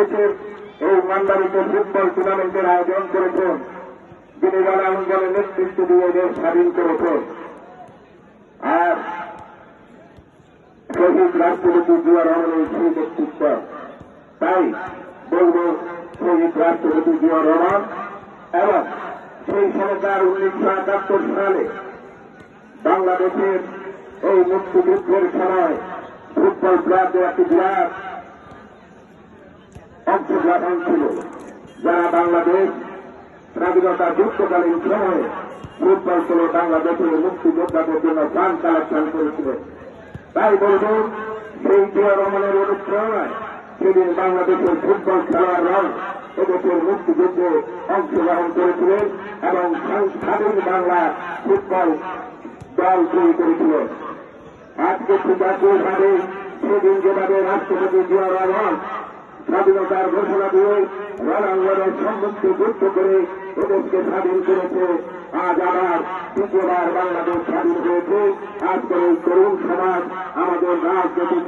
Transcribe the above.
দেশের এই মান্দারিতে ফুটবল টুর্নামেন্টের আয়োজন করেছেন, যিনি গণাঙ্গনের নেতৃত্ব দিয়ে দেশ স্বাধীন করেছেন। আর শহীদ রাষ্ট্রপতি জিয়া রহমানের সেই নেতৃত্ব, তাই বলব শহীদ রাষ্ট্রপতি জিয়া রহমান এবং সেই সরকার 1971 সালে বাংলাদেশের এই মুক্তিযুদ্ধের সময় ফুটবল ক্লাবের একটি বিরাট অংশগ্রহণ ছিল, যারা বাংলাদেশ স্বাধীনতা যুদ্ধকালীন সময়ে ফুটবল খেলে বাংলাদেশের মুক্তিযোদ্ধাদের জন্য ফান্ড কালেকশন করেছিলেন। তাই বলব সেই জিয়া রহমানের অনুপ্রেরণায় সেদিন বাংলাদেশের ফুটবল খেলোয়াড়রা এদেশের মুক্তিযুদ্ধে অংশগ্রহণ করেছিলেন এবং স্বাধীন বাংলা ফুটবল দল তৈরি করেছিলেন। আজকে জাতীয়ভাবে সেদিন যেভাবে রাষ্ট্রপতি জিয়া রহমান স্বাধীনতার ঘোষণা দিয়ে রণাঙ্গনের সম্মুখে যুদ্ধ করে এদেশকে স্বাধীন করেছে, আজ আবার দ্বিতীয়বার বাংলাদেশ স্বাধীন হয়েছে। আজকের এই তরুণ সমাজ আমাদের রাজনৈতিক